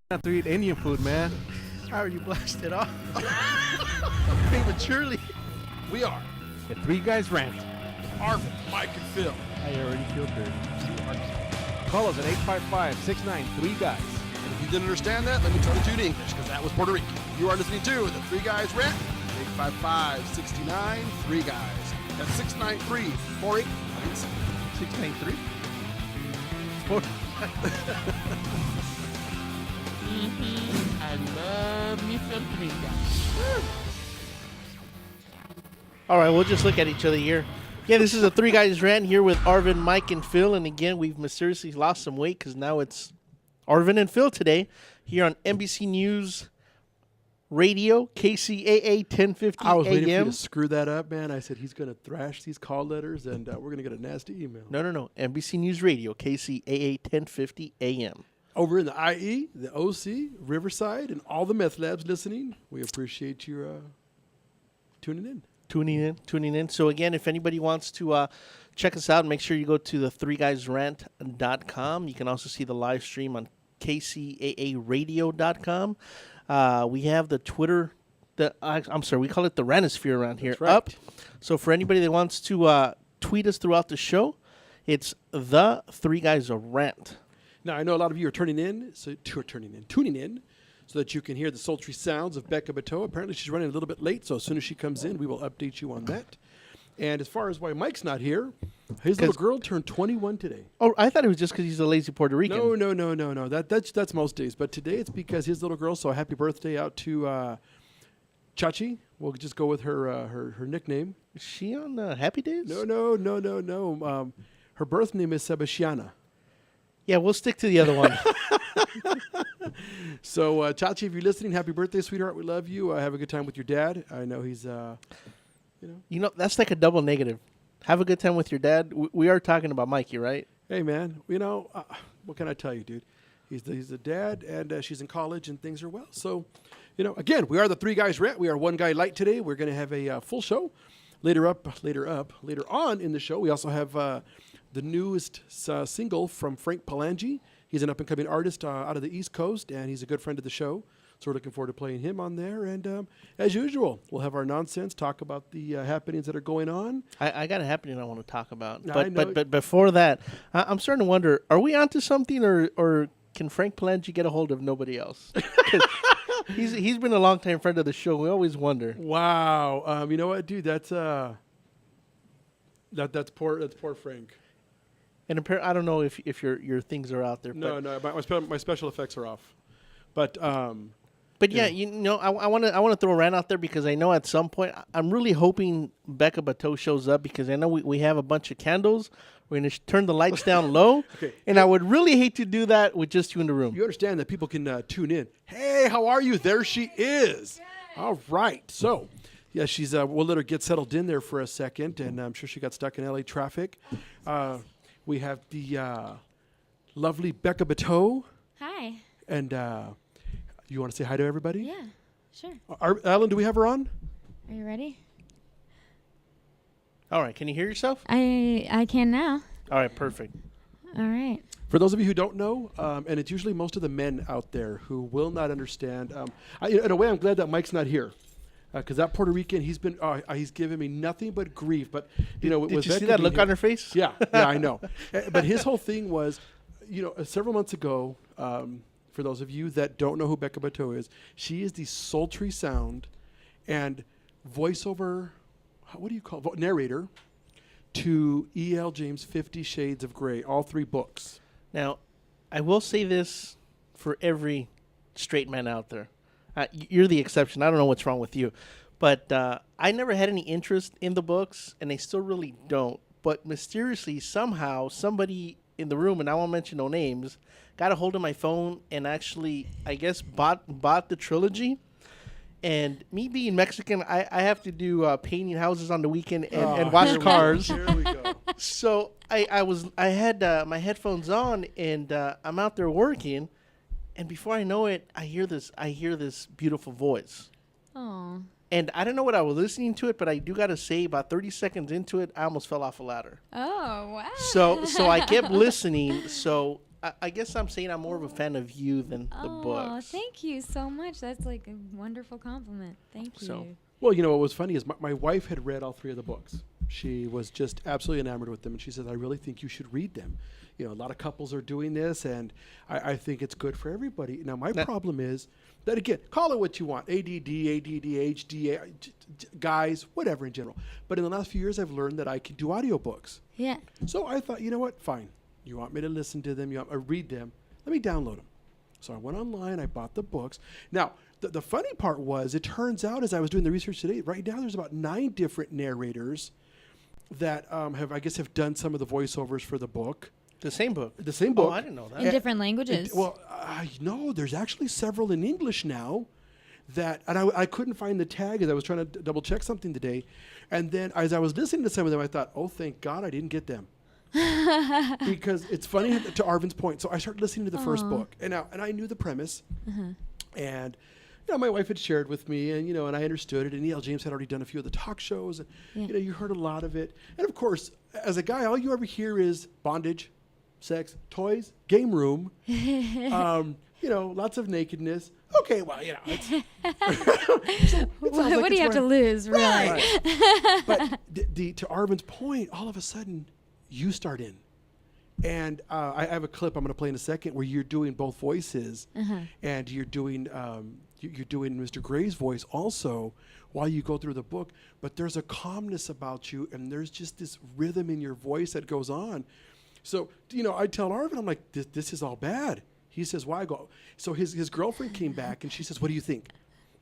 Not to eat Indian food, man. I already blasted off prematurely. We are The Three Guys Rant. Arvin, Mike, and Phil. I already feel dirty. Call us at 855-693-GUYS. And if you didn't understand that, let me try to do it in English, because that was Puerto Rican. You are listening to The Three Guys Rant, 855-69-3-GUYS. That's 693-4897. 693. I love me some Three. All right, we'll just look at each other here. Yeah, this is a Three Guys Rant here with Arvin, Mike, and Phil. And again, we've mysteriously lost some weight because now it's Arvin and Phil today here on NBC News Radio, KCAA 1050 I was waiting for you AM. to screw that up, man. I said he's going to thrash these call letters, and we're going to get a nasty email. No. NBC News Radio, KCAA 1050 AM. Over in the IE, the OC, Riverside, and all the meth labs listening, we appreciate you tuning in. Tuning in. So again, if anybody wants to check us out, make sure you go to the threeguysrant.com. You can also see the live stream on kcaaradio.com. We have the Twitter, we call it the Rantosphere around here, That's right. up. So for anybody that wants to tweet us throughout the show, it's the Three Guys Rant. Now, I know a lot of you are tuning in, so that you can hear the sultry sounds of Becca Bateau. Apparently, she's running a little bit late, so as soon as she comes in, we will update you on that. And as far as why Mike's not here, his little girl turned 21 today. Oh, I thought it was just because he's a lazy Puerto Rican. No. That's most days. But today it's because his little girl, so happy birthday out to Chachi. We'll just go with her nickname. Is she on Happy Days? No. Her birth name is Sebastiana. Yeah, we'll stick to the other one. So, Chachi, if you're listening, happy birthday, sweetheart. We love you. Have a good time with your dad. I know he's, That's like a double negative. Have a good time with your dad. We are talking about Mikey, right? Hey, man, what can I tell you, dude? He's a dad, and she's in college, and things are well. So, again, we are the Three Guys Rant. We are one guy light today. We're going to have a full show later on in the show. We also have the newest single from Frank Palangi. He's an up-and-coming artist out of the East Coast, and he's a good friend of the show. So we're looking forward to playing him on there. And as usual, we'll have our nonsense, talk about the happenings that are going on. I got a happening I want to talk about. I know. But before that, I'm starting to wonder, are we onto something or can Frank Palangi get a hold of nobody else? He's been a long-time friend of the show. We always wonder. Wow. You know what, dude? That's poor Frank. And I don't know if your things are out there. No, my special effects are off. But yeah, I want to throw a rant out there because I know at some point I'm really hoping Becca Bateau shows up because I know we have a bunch of candles. We're going to turn the lights down low, Okay. And I would really hate to do that with just you in the room. you understand that people can tune in. Hey, how are you? There she is. All right. So, yeah, we'll let her get settled in there for a second, and I'm sure she got stuck in LA traffic. We have the lovely Becca Bateau. Hi. And you want to say hi to everybody? Yeah, sure. Alan, do we have her on? Are you ready? All right, can you hear yourself? I can now. All right, perfect. All right. For those of you who don't know, and it's usually most of the men out there who will not understand. In a way, I'm glad that Mike's not here. Because that Puerto Rican, he's given me nothing but grief. But Did you see that look on her face? Yeah, I know. But his whole thing was, several months ago, for those of you that don't know who Becca Bateau is, she is the sultry sound and voiceover, what do you call it, narrator to E.L. James' 50 Shades of Grey, all 3 books. Now, I will say this for every straight man out there. You're the exception. I don't know what's wrong with you. But I never had any interest in the books, and I still really don't. But mysteriously, somehow, somebody in the room, and I won't mention no names, got a hold of my phone and actually, I guess, bought the trilogy. And me being Mexican, I have to do painting houses on the weekend and wash cars. Here we go. So I had my headphones on, and I'm out there working. And before I know it, I hear this beautiful voice. Oh. And I don't know what I was listening to it, but I do got to say, about 30 seconds into it, I almost fell off a ladder. Oh, wow. So I kept listening. So I guess I'm saying I'm more of a fan of you than the Oh, books. thank you so much. That's like a wonderful compliment. Thank you. So- Well, you know what was funny is my wife had read all 3 of the books. She was just absolutely enamored with them, and she says, "I really think you should read them. You know, a lot of couples are doing this, and I think it's good for everybody." Now, my problem is that, again, call it what you want, ADD, ADHD, guys, whatever in general. But in the last few years, I've learned that I can do audiobooks. Yeah. So I thought, you know what, fine. You want me to listen to them, you want me to read them, let me download them. So I went online, I bought the books. Now, the funny part was, it turns out as I was doing the research today, right now there's about 9 different narrators that have done some of the voiceovers for the book. The same book. The same book. Oh, I didn't know that. In different languages. No, there's actually several in English now that, and I couldn't find the tag as I was trying to double check something today. And then as I was listening to some of them, I thought, oh, thank God I didn't get them. Because it's funny, to Arvin's point. So I started listening to the first book, and I knew the premise, and my wife had shared with me, and and I understood it. And E.L. James had already done a few of the talk shows, and you heard a lot of it. And of course, as a guy, all you ever hear is bondage, sex, toys, game room, lots of nakedness. Okay, well, it's What do you have to lose, really? Right. But to Arvin's point, all of a sudden, you start in. And I have a clip I'm going to play in a second where you're doing both voices, and you're doing Mr. Gray's voice also while you go through the book. But there's a calmness about you, and there's just this rhythm in your voice that goes on. So, I tell Arvin, I'm like, this is all bad. He says, why? I go, so his girlfriend came back, and she says, what do you think?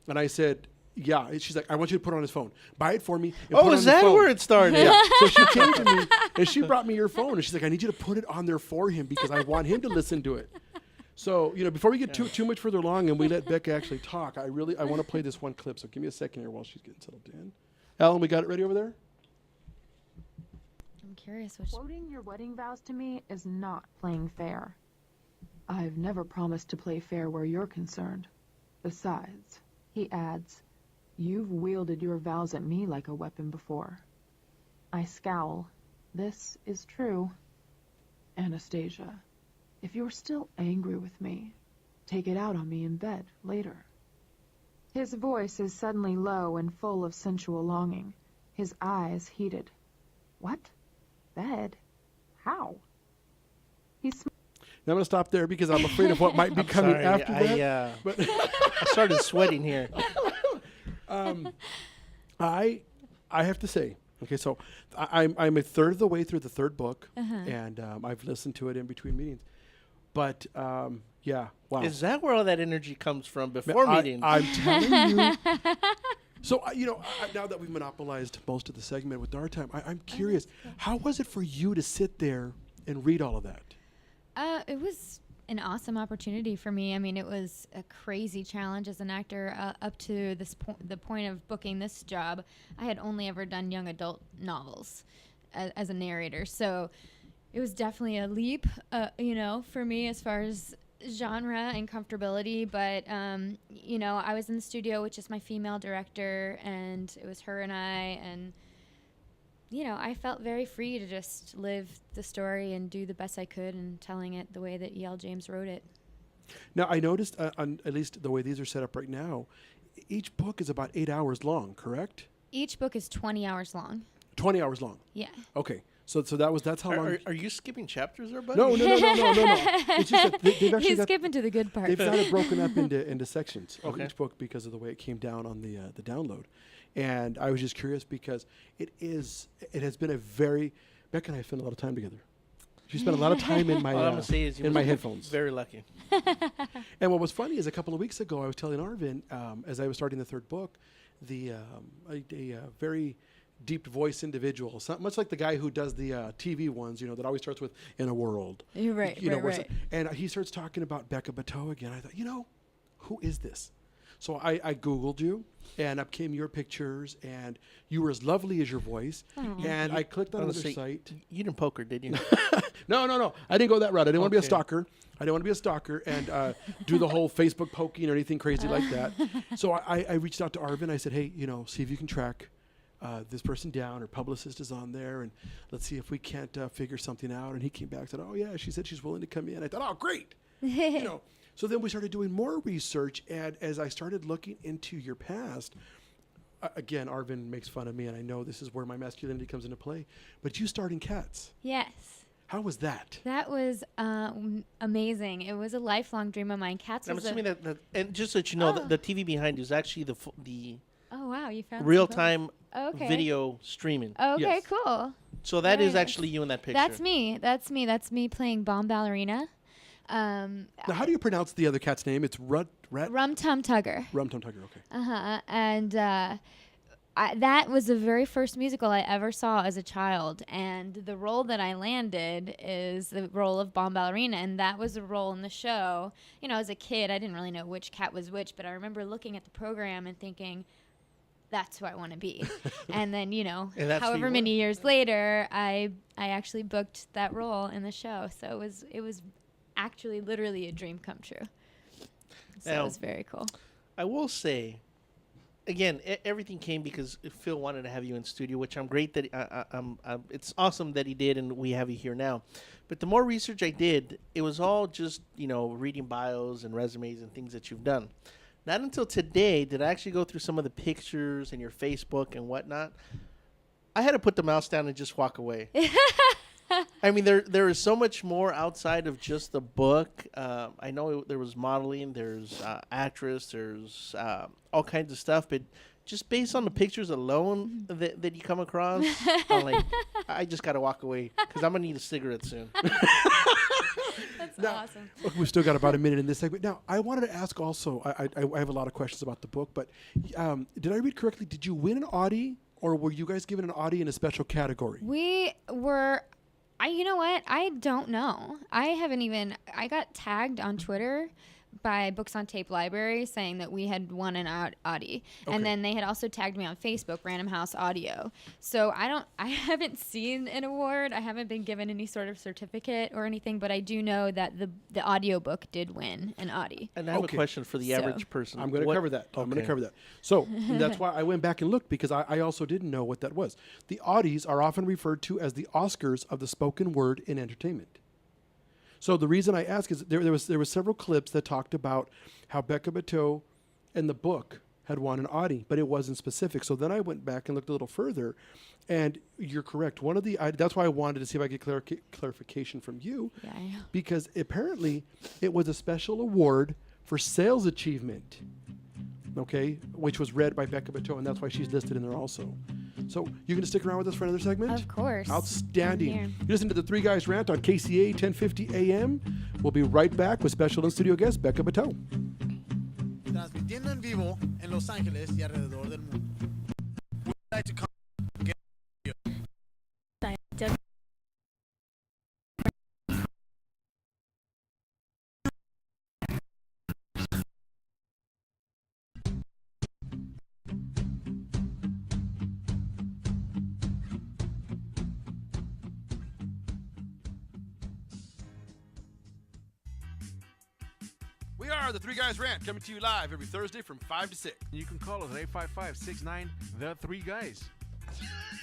And I said, yeah. And she's like, I want you to put it on his phone. Buy it for me. And put it on Is his that phone. where it started? Yeah. So she came to me, and she brought me your phone, and she's like, I need you to put it on there for him because I want him to listen to it. So, before we get too much further along and we let Becca actually talk, I want to play this one clip. So give me a second here while she's getting settled in. Alan, we got it ready over there? I'm curious which. Quoting your wedding vows to me is not playing fair. I've never promised to play fair where you're concerned. Besides, he adds, you've wielded your vows at me like a weapon before. I scowl. This is true. Anastasia, if you're still angry with me, take it out on me in bed later. His voice is suddenly low and full of sensual longing, his eyes heated. What? Bed? How? Now I'm going to stop there because I'm afraid of what might be coming Sorry, after that. But I started sweating here. I have to say, okay, so I'm a third of the way through the third book, and I've listened to it in between meetings. But yeah, wow. Is that where all that energy comes from before meetings? I'm telling you. So now that we've monopolized most of the segment with our time, I'm curious. How was it for you to sit there and read all of that? It was an awesome opportunity for me. I mean, it was a crazy challenge as an actor. Up to the point of booking this job, I had only ever done young adult novels as a narrator. So it was definitely a leap, for me as far as genre and comfortability. But, I was in the studio with just my female director, and it was her and I, and I felt very free to just live the story and do the best I could in telling it the way that E.L. James wrote it. Now, I noticed, on at least the way these are set up right now, each book is about 8 hours long, correct? Each book is 20 hours long. 20 hours long. Yeah. Okay. So that's how long. Are you skipping chapters there, buddy? No. It's just that they've actually He's skipping to the good part. They've got it broken up into sections of Okay. each book because of the way it came down on the download. And I was just curious because it has been Becca and I spent a lot of time together. She spent a lot of time in my All I'm gonna say is you in my must be headphones. Very lucky. And what was funny is a couple of weeks ago I was telling Arvin as I was starting the third book, a very deep voice individual, much like the guy who does the TV ones, that always starts with "in a world." You're right. Right. And he starts talking about Becca Bateau again. I thought, who is this? So I Googled you, and up came your pictures, and you were as lovely as your voice. And I clicked on another site. You didn't poke her, did you? No. I didn't go that route. I didn't want to be a stalker. I didn't want to be a stalker and do the whole Facebook poking or anything crazy like that. So I reached out to Arvin. I said, hey, see if you can track this person down. Her publicist is on there, and let's see if we can't figure something out. And he came back and said, oh, yeah, she said she's willing to come in. I thought, oh, great. So then we started doing more research, and as I started looking into your past, again, Arvin makes fun of me, and I know this is where my masculinity comes into play, but you starred in Cats. Yes. How was that? That was amazing. It was a lifelong dream of mine. Cats I'm was assuming that, and just so that you know, the TV behind you is actually the Oh, wow. You found real-time Okay. video streaming. Okay, Yes. cool. So that is Very actually you in that picture. That's me. That's me playing bomb ballerina. Now, how do you pronounce the other cat's name? It's Rum Tum Tugger. Rum Tum Tugger, okay. And that was the very first musical I ever saw as a child. And the role that I landed is the role of bomb ballerina. And that was a role in the show. You know, as a kid, I didn't really know which cat was which, but I remember looking at the program and thinking, that's who I want to be. And then, And that's who however you many were. years later, I actually booked that role in the show. So it was actually literally a dream come true. So Now, it was very cool. I will say, again, everything came because Phil wanted to have you in studio, which I'm great that it's awesome that he did, and we have you here now. But the more research I did, it was all just reading bios and resumes and things that you've done. Not until today did I actually go through some of the pictures and your Facebook and whatnot. I had to put the mouse down and just walk away. I mean, there is so much more outside of just the book. I know there was modeling, there's actress, there's all kinds of stuff, but just based on the pictures alone that you come across, I'm like, I just got to walk away because I'm going to need a cigarette soon. That's Now, awesome. Look, we've still got about a minute in this segment. Now, I wanted to ask also, I have a lot of questions about the book, but did I read correctly? Did you win an Audie, or were you guys given an Audie in a special category? We were, you know what? I don't know. I got tagged on Twitter by Books on Tape Library saying that we had won an Audie. Okay. And then they had also tagged me on Facebook, Random House Audio. So I haven't seen an award. I haven't been given any sort of certificate or anything, but I do know that the audiobook did win an Audie. And I have Okay. a question for the average person. I'm going to cover that. I'm going to cover that. So that's why I went back and looked, because I also didn't know what that was. The Audies are often referred to as the Oscars of the spoken word in entertainment. So the reason I ask is there was several clips that talked about how Becca Bateau and the book had won an Audie, but it wasn't specific. So then I went back and looked a little further, and you're correct. One of the that's why I wanted to see if I could clarification from you, Yeah, I know. because apparently it was a special award for sales achievement, okay, which was read by Becca Bateau, and that's why she's listed in there also. So you're going to stick around with us for another segment? Of course. Outstanding. I'm here. You listen to the Three Guys Rant on KCAA 1050 AM. We'll be right back with special in-studio guest Becca Bateau. Transmitiendo en vivo en Los Ángeles y alrededor del mundo. We'd like to come get you. We are the Three Guys Rant, coming to you live every Thursday from 5 to 6. You can call us at 855-69 the 3 guys.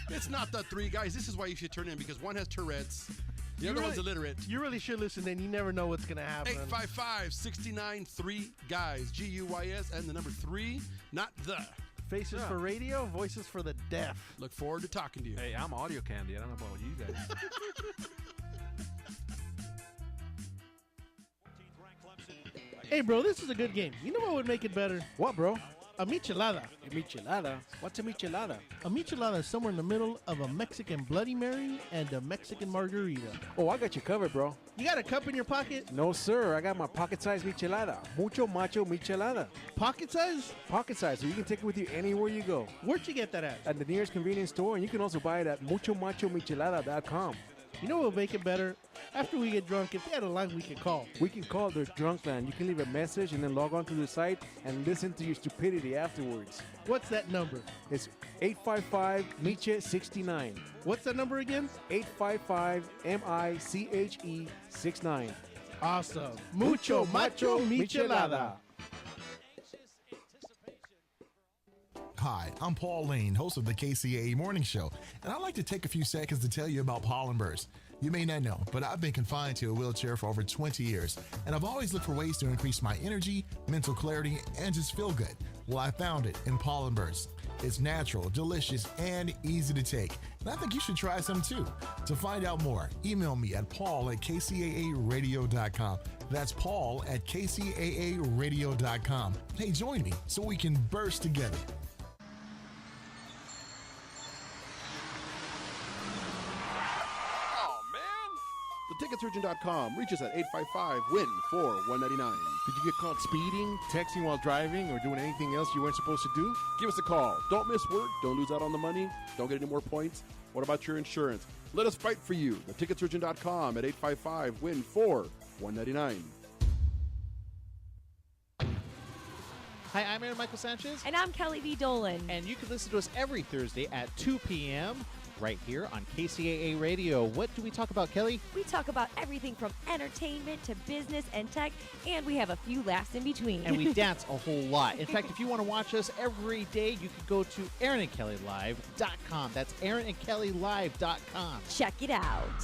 It's not the Three Guys. This is why you should turn in, because one has Tourette's, the other one's illiterate. You really should listen, and you never know what's going to happen. 855-69 3 guys, G-U-Y-S, and the number 3, not the. Faces for radio, voices for the deaf. Look forward to talking to you. Hey, I'm audio candy. I don't know about you guys. Hey, bro, this is a good game. You know what would make it better? What, bro? A michelada. A michelada? What's a michelada? A michelada is somewhere in the middle of a Mexican Bloody Mary and a Mexican margarita. Oh, I got you covered, bro. You got a cup in your pocket? No, sir. I got my pocket-sized michelada. Mucho macho michelada. Pocket size? Pocket size, so you can take it with you anywhere you go. Where'd you get that at? At the nearest convenience store, and you can also buy it at muchomachomichelada.com. You know what would make it better? After we get drunk, if they had a line we could call. We can call the drunk line. You can leave a message and then log on to the site and listen to your stupidity afterwards. What's that number? It's 855-MICHE-69. What's that number again? 855-MICHE-69. Awesome. Mucho macho michelada. Hi, I'm Paul Lane, host of the KCAA Morning Show, and I'd like to take a few seconds to tell you about pollen bursts. You may not know, but I've been confined to a wheelchair for over 20 years, and I've always looked for ways to increase my energy, mental clarity, and just feel good. Well, I found it in pollen bursts. It's natural, delicious, and easy to take, and I think you should try some too. To find out more, email me at paul@kcaaradio.com. That's paul@kcaaradio.com. Hey, join me so we can burst together. Theticketsurgeon.com. Reach us at 855-WIN-4199. Did you get caught speeding, texting while driving, or doing anything else you weren't supposed to do? Give us a call. Don't miss work. Don't lose out on the money. Don't get any more points. What about your insurance? Let us fight for you. Theticketsurgeon.com at 855-WIN-4199. Hi, I'm Aaron Michael Sanchez. And I'm Kelly V. Dolan. And you can listen to us every Thursday at 2 p.m. right here on KCAA Radio. What do we talk about, Kelly? We talk about everything from entertainment to business and tech, and we have a few laughs in between. And we dance a whole lot. In fact, if you want to watch us every day, you can go to AaronandKellyLive.com. That's AaronandKellyLive.com. Check it out.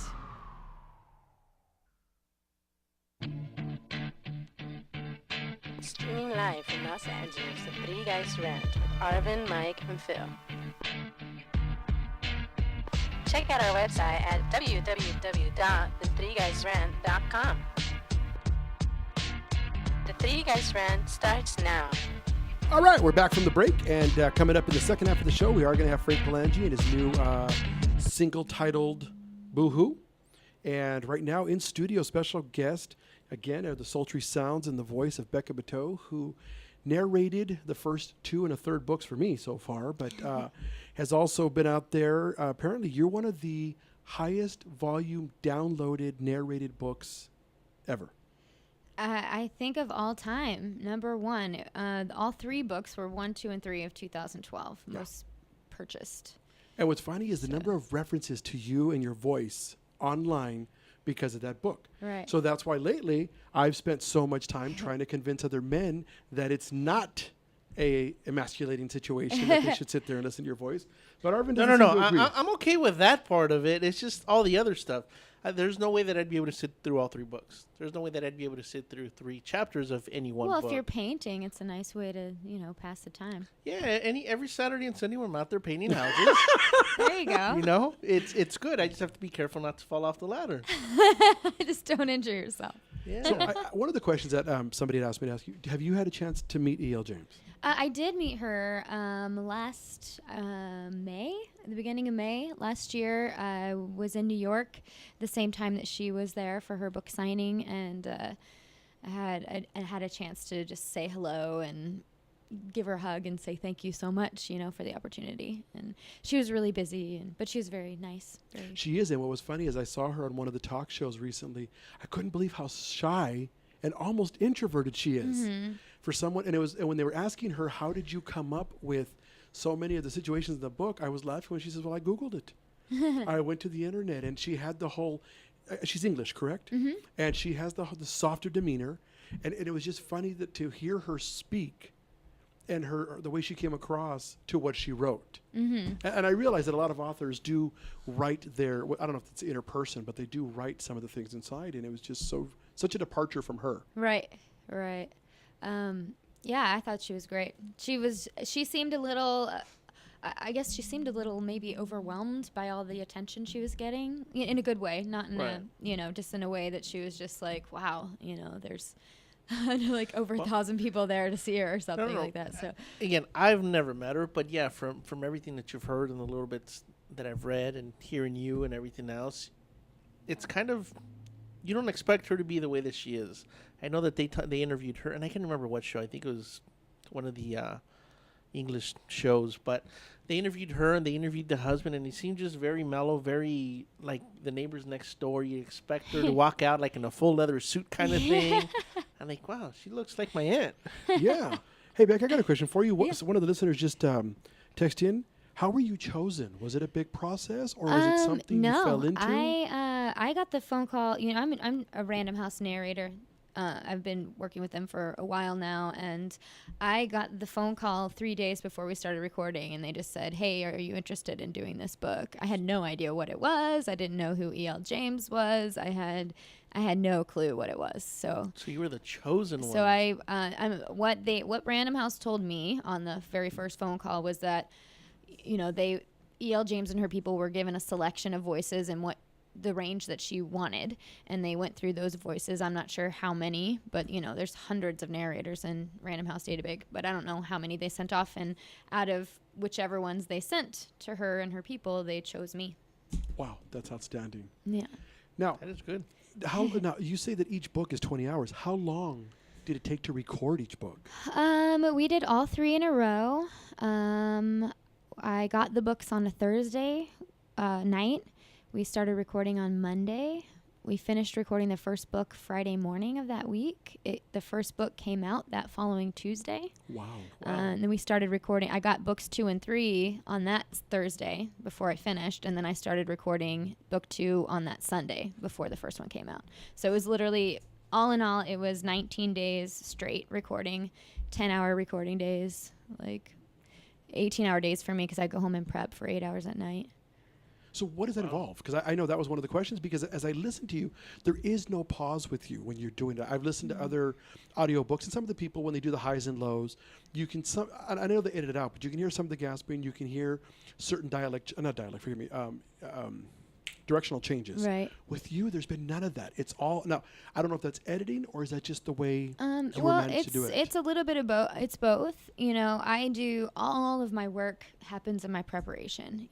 Streaming live from Los Angeles, the Three Guys Rant with Arvin, Mike, and Phil. Check out our website at www.the3guysrant.com. The Three Guys Rant starts now. All right, we're back from the break, and coming up in the second half of the show, we are going to have Frank Palangi and his new single titled Boo-Hoo. And right now in studio, special guest, again, are the sultry sounds and the voice of Becca Bateau, who narrated the first 2 and a third books for me so far, but has also been out there. Apparently, you're one of the highest volume downloaded narrated books ever. I think of all time, number one. All 3 books were 1, 2, and 3 of 2012, most purchased. And what's funny is the number of references to you and your voice online because of that book. Right. So that's why lately I've spent so much time trying to convince other men that it's not a emasculating situation, that they should sit there and listen to your voice. But Arvin doesn't seem to agree. I'm okay with that part of it. It's just all the other stuff. There's no way that I'd be able to sit through all 3 books. There's no way that I'd be able to sit through 3 chapters of any one book. Well, if you're painting, it's a nice way to, pass the time. Yeah, every Saturday and Sunday when I'm out there painting houses. There you go. It's good. I just have to be careful not to fall off the ladder. Just don't injure yourself. Yeah. So one of the questions that somebody had asked me to ask you, have you had a chance to meet E.L. James? I did meet her last May, at the beginning of May last year. I was in New York the same time that she was there for her book signing, and I had a chance to just say hello and give her a hug and say thank you so much, for the opportunity. And she was really busy, but she was very nice. She is, and what was funny is I saw her on one of the talk shows recently. I couldn't believe how shy and almost introverted she is. Mm-hmm. For someone, and when they were asking her, how did you come up with so many of the situations in the book, I was laughing when she says, well, I Googled it. I went to the internet, and she had the whole, she's English, correct? Mm-hmm. And she has the softer demeanor, and it was just funny to hear her speak and the way she came across to what she wrote. Mm-hmm. And I realize that a lot of authors do write I don't know if it's inner person, but they do write some of the things inside, and it was just such a departure from her. Right. Yeah, I thought she was great. She seemed a little, I guess she seemed a little maybe overwhelmed by all the attention she was getting, in a good way, not in a, just in a way that she was just like, wow, there's like over 1,000 people there to see her or something like that. So again, I've never met her, but yeah, from everything that you've heard and the little bits that I've read and hearing you and everything else, it's kind of, you don't expect her to be the way that she is. I know that they interviewed her, and I can't remember what show. I think it was one of the English shows, but they interviewed her and they interviewed the husband, and he seemed just very mellow, very like the neighbors next door. You expect her to walk out like in a full leather suit kind of thing. I'm like, wow, she looks like my aunt. Yeah. Hey, Beck, I got a question for you. So one of the listeners just texted in. How were you chosen? Was it a big process, or was it something you fell into? I got the phone call. I'm a Random House narrator. I've been working with them for a while now, and I got the phone call 3 days before we started recording, and they just said, "Hey, are you interested in doing this book?" I had no idea what it was. I didn't know who E.L. James was. I had no clue what it was. So you were the chosen one. So what Random House told me on the very first phone call was that, E.L. James and her people were given a selection of voices and what the range that she wanted, and they went through those voices. I'm not sure how many, but there's hundreds of narrators in Random House Database, but I don't know how many they sent off, and out of whichever ones they sent to her and her people, they chose me. Wow, that's outstanding. Yeah. Now, that is good. Now you say that each book is 20 hours. How long did it take to record each book? We did all 3 in a row. I got the books on a Thursday night. We started recording on Monday. We finished recording the first book Friday morning of that week. The first book came out that following Tuesday. Wow. And then we started recording. I got books 2 and 3 on that Thursday before I finished, and then I started recording book 2 on that Sunday before the first one came out. So it was literally, all in all, it was 19 days straight recording, 10-hour recording days, like 18-hour days for me because I go home and prep for 8 hours at night. So what does that involve? Because I know that was one of the questions, because as I listen to you, there is no pause with you when you're doing it. I've listened to other audiobooks, and some of the people, when they do the highs and lows, you can, I know they edit it out, but you can hear some of the gasping, you can hear certain directional changes. Right. With you, there's been none of that. It's all, now, I don't know if that's editing, or is that just the way you managed to do it? It's a little bit of both. It's both. I do, all of my work happens in my preparation.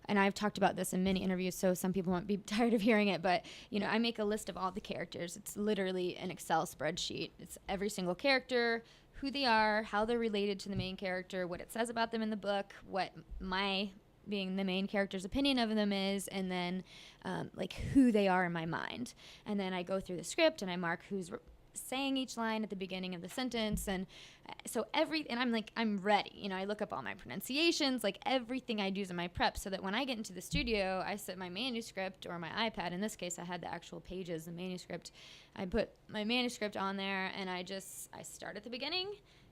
And I've talked about this in many interviews, so some people might be tired of hearing it, but, I make a list of all the characters. It's literally an Excel spreadsheet. It's every single character, who they are, how they're related to the main character, what it says about them in the book, what my, being the main character's opinion of them is, and then, who they are in my mind. And then I go through the script, and I mark who's saying each line at the beginning of the sentence, and so I'm ready. I look up all my pronunciations, everything I do is in my prep, so that when I get into the studio, I set my manuscript or my iPad. In this case, I had the actual pages, the manuscript. I put my manuscript on there, and I start at the beginning,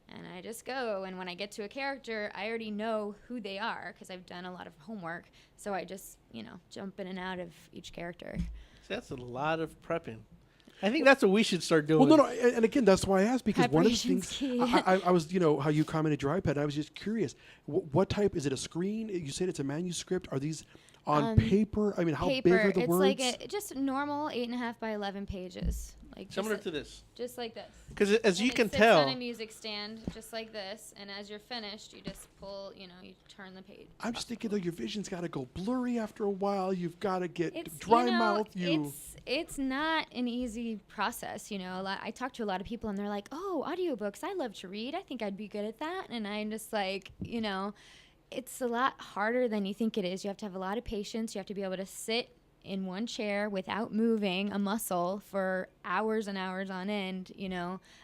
and I just go. And when I get to a character, I already know who they are because I've done a lot of homework. So I just, jump in and out of each character. So that's a lot of prepping. I think that's what we should start doing. Well, no, and again, that's why I asked, because one of the things, key. I was, how you commented your iPad, I was just curious. What type, is it a screen? You said it's a manuscript. Are these on paper? I mean, how big are the words? It's just normal 8.5 by 11 pages. Similar to this. Just like this. Because as you can sits tell, on a music stand, just like this, and as you're finished, you just pull, you turn the page. I'm just thinking, though, your vision's got to go blurry after a while. You've got to get dry mouth. It's not an easy process, I talk to a lot of people, and they're like, "Oh, audiobooks, I love to read. I think I'd be good at that." And I'm just like, it's a lot harder than you think it is. You have to have a lot of patience. You have to be able to sit in one chair without moving a muscle for hours and hours on end.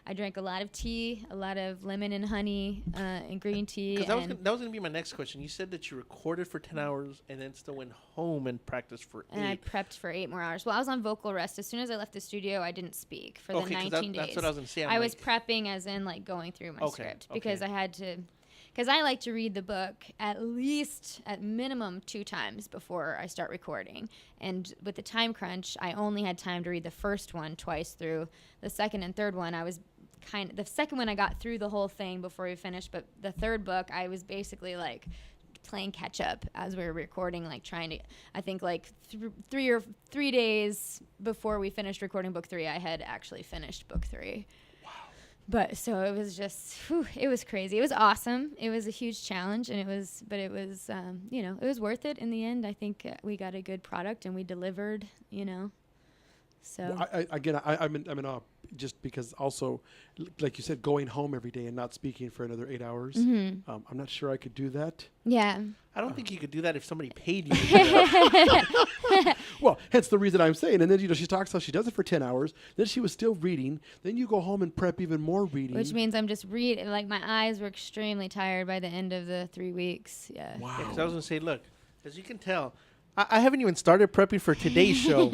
I drank a lot of tea, a lot of lemon and honey and green tea. That was going to be my next question. You said that you recorded for 10 hours and then still went home and practiced for 8. And I prepped for 8 more hours. Well, I was on vocal rest. As soon as I left the studio, I didn't speak for the 19 days. That's what I was going to say. I was prepping as in going through my script because I had to... Because I like to read the book at minimum 2 times before I start recording. And with the time crunch, I only had time to read the first one twice through. The second and third one, the second one I got through the whole thing before we finished, but the third book, I was basically playing catch up as we were recording, trying to, I think 3 days before we finished recording book 3, I had actually finished book 3. But so it was just, it was crazy. It was awesome. It was a huge challenge, and it was worth it in the end. I think we got a good product, and we delivered, So well, I'm in awe, just because also, like you said, going home every day and not speaking for another 8 hours. Mm-hmm. I'm not sure I could do that. Yeah. I don't think you could do that if somebody paid you to do that. Well, hence the reason I'm saying. And then, she talks how she does it for 10 hours. Then she was still reading. Then you go home and prep even more reading. Which means I'm just reading. My eyes were extremely tired by the end of the 3 weeks. Yeah. Wow. Yeah, 'cause I was going to say, look, as you can tell, I haven't even started prepping for today's show.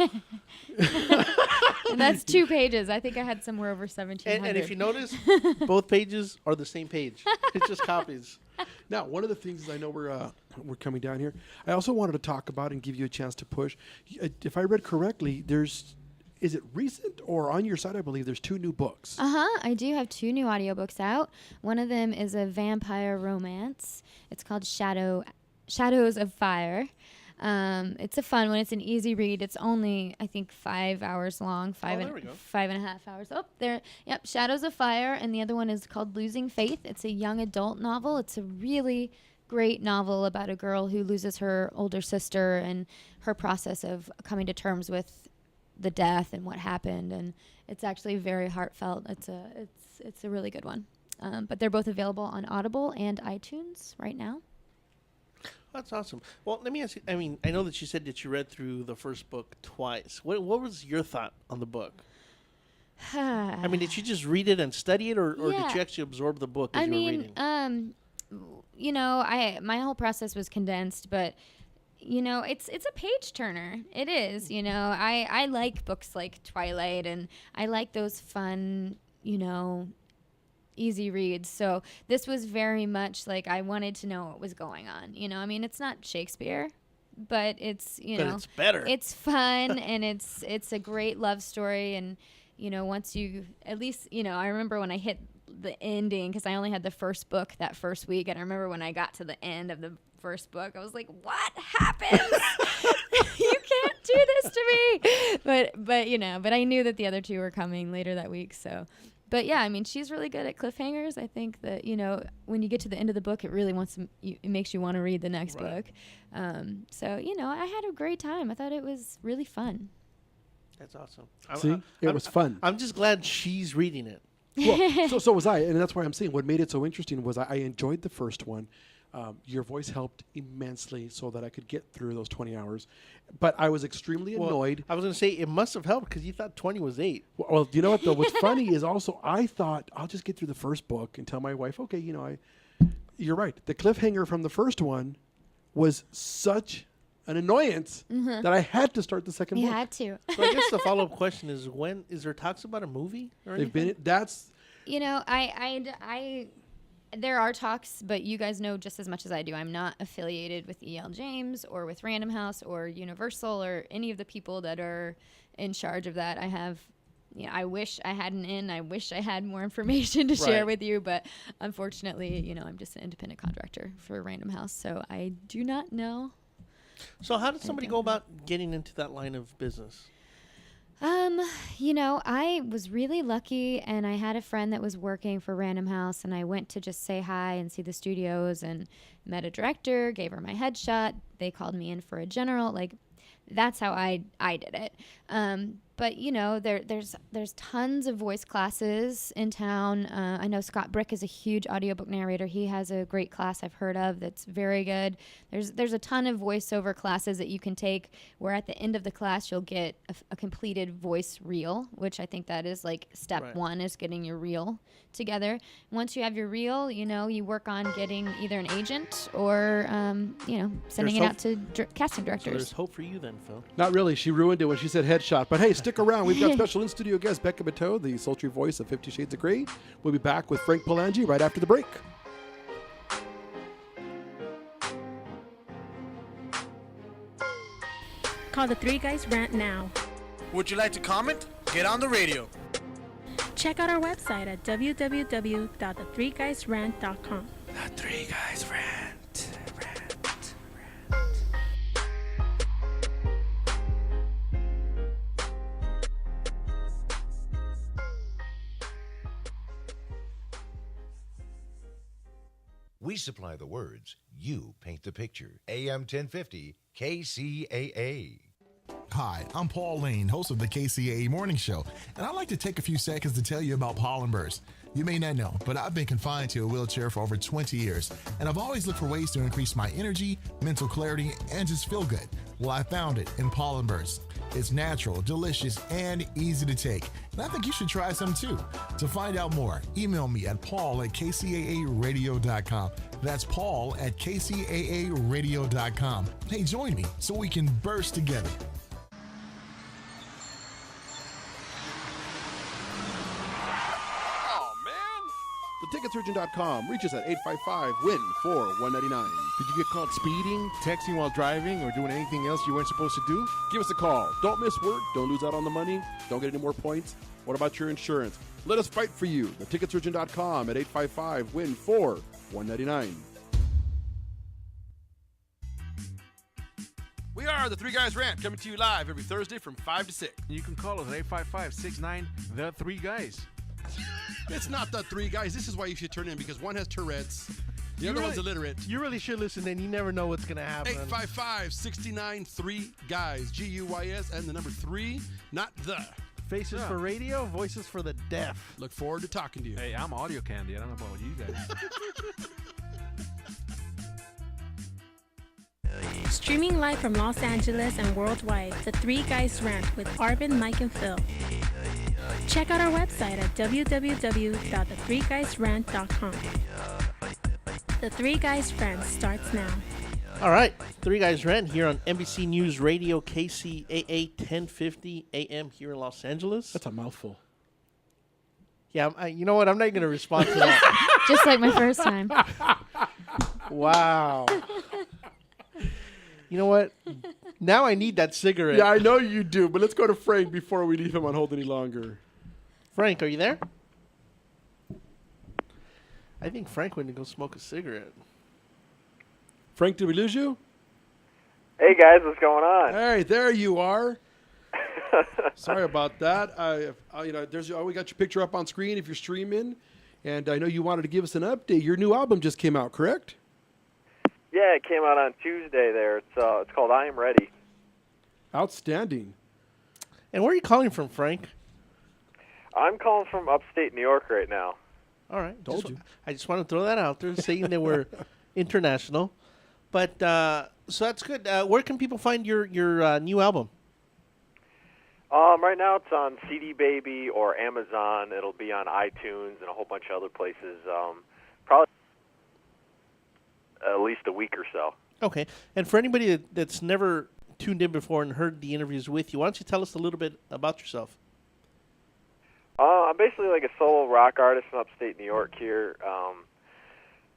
And that's 2 pages. I think I had somewhere over 1,700. And if you notice, both pages are the same page. It's just copies. Now, one of the things is I know we're coming down here. I also wanted to talk about and give you a chance to push. If I read correctly, is it recent or on your site? I believe there's 2 new books. I do have 2 new audiobooks out. One of them is a vampire romance. It's called Shadows of Fire. It's a fun one. It's an easy read. It's only, I think, 5 hours long. 5.5 hours. Oh, there. Yep. Shadows of Fire. And the other one is called Losing Faith. It's a young adult novel. It's a really great novel about a girl who loses her older sister and her process of coming to terms with the death and what happened. And it's actually very heartfelt. It's a really good one. But they're both available on Audible and iTunes right now. That's awesome. Well, let me ask you. I mean, I know that you said that you read through the first book twice. What was your thought on the book? I mean, did you just read it and study it, or did you actually absorb the book as you were reading? You know, my whole process was condensed, but you know, it's a page turner. It is. You know, I like books like Twilight, and I like those fun, you know, easy reads. So this was very much like I wanted to know what was going on. You know, I mean, it's not Shakespeare, but it's, you know, it's better. It's fun and it's a great love story. And, you know, once you at least, you know, I remember when I hit the ending, because I only had the first book that first week. And I remember when I got to the end of the first book, I was like, what happens? You can't do this to me. But, you know, but I knew that the other 2 were coming later that week. So, but yeah, I mean, she's really good at cliffhangers. I think that, you know, when you get to the end of the book, it really it makes you want to read the next book. So, you know, I had a great time. I thought it was really fun. That's awesome. It was fun. I'm just glad she's reading it. Well, so was I, and that's why I'm saying what made it so interesting was I enjoyed the first one. Your voice helped immensely so that I could get through those 20 hours. But I was extremely annoyed. I was going to say it must have helped because you thought 20 was 8. Well, you know what, though? What's funny is also I thought I'll just get through the first book and tell my wife, okay, you know, you're right. The cliffhanger from the first one was such an annoyance that I had to start the second book. You had to. So I guess the follow-up question is, when is there talks about a movie or anything? You know, I there are talks, but you guys know just as much as I do. I'm not affiliated with E.L. James or with Random House or Universal or any of the people that are in charge of that. I wish I had an in. I wish I had more information to share with you, but unfortunately, you know, I'm just an independent contractor for Random House, so I do not know. So how did somebody go about getting into that line of business? You know, I was really lucky, and I had a friend that was working for Random House, and I went to just say hi and see the studios and met a director, gave her my headshot. They called me in for a general. Like, that's how I did it. But you know, there's tons of voice classes in town. I know Scott Brick is a huge audiobook narrator. He has a great class I've heard of that's very good. There's a ton of voiceover classes that you can take, where at the end of the class you'll get a completed voice reel, which I think that is like step 1 is getting your reel together. Once you have your reel, you know, you work on getting either an agent or you know, sending it out to casting directors. So there's hope for you then, Phil. Not really. She ruined it when she said headshot. But hey, stick around. We've got special in-studio guest Becca Bateau, the sultry voice of 50 Shades of Grey. We'll be back with Frank Palangi right after the break. Call the Three Guys Rant now. Would you like to comment? Get on the radio. Check out our website at www.the3guysrant.com. The Three Guys Rant. We supply the words. You paint the picture. AM 1050 KCAA. Hi, I'm Paul Lane, host of the KCAA Morning Show, and I'd like to take a few seconds to tell you about pollen bursts. You may not know, but I've been confined to a wheelchair for over 20 years, and I've always looked for ways to increase my energy, mental clarity, and just feel good. Well, I found it in pollen bursts. It's natural, delicious, and easy to take, and I think you should try some too. To find out more, email me at paul@kcaaradio.com. That's paul@kcaaradio.com. Hey, join me so we can burst together. theticketsurgeon.com. Reach us at 855-WIN-4-199. Did you get caught speeding, texting while driving, or doing anything else you weren't supposed to do? Give us a call. Don't miss work. Don't lose out on the money. Don't get any more points. What about your insurance? Let us fight for you. Theticketsurgeon.com at 855-WIN-4-199. We are the Three Guys Rant, coming to you live every Thursday from 5 to 6. You can call us at 855-69-THE-3-GUYS. It's not the three guys. This is why you should turn in, because one has Tourette's. The other one's illiterate. You really should listen in. You never know what's going to happen. 855-69-3-GUYS. G-U-Y-S and the number 3, not the. Faces for radio, voices for the deaf. Look forward to talking to you. Hey, I'm audio candy. I don't know about you guys. Streaming live from Los Angeles and worldwide, The Three Guys Rant with Arvin, Mike, and Phil. Check out our website at www.the3guysrant.com. The Three Guys Rant starts now. All right, Three Guys Rant here on NBC News Radio, KCAA 1050 AM here in Los Angeles. That's a mouthful. Yeah, you know what? I'm not going to respond to that. Just like my first time. Wow. You know what? Now I need that cigarette. Yeah, I know you do, but let's go to Frank before we leave him on hold any longer. Frank, are you there? I think Frank went to go smoke a cigarette. Frank, did we lose you? Hey, guys, what's going on? Hey, there you are. Sorry about that. We got your picture up on screen if you're streaming, and I know you wanted to give us an update. Your new album just came out, correct? Yeah, it came out on Tuesday there. It's called I Am Ready. Outstanding. And where are you calling from, Frank? I'm calling from upstate New York right now. All right. Told you. I just want to throw that out there, saying that we're international. But so that's good. Where can people find your new album? Right now it's on CD Baby or Amazon. It'll be on iTunes and a whole bunch of other places. Probably at least a week or so. Okay. And for anybody that's never tuned in before and heard the interviews with you, why don't you tell us a little bit about yourself? I'm basically like a solo rock artist from upstate New York here.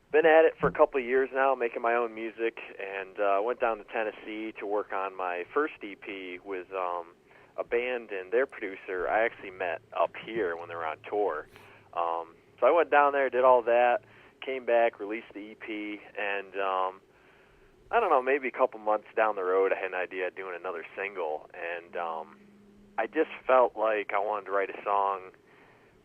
Been at it for a couple of years now, making my own music, and went down to Tennessee to work on my first EP with a band and their producer I actually met up here when they were on tour. So I went down there, did all that, came back, released the EP, and I don't know, maybe a couple months down the road, I had an idea of doing another single, and I just felt like I wanted to write a song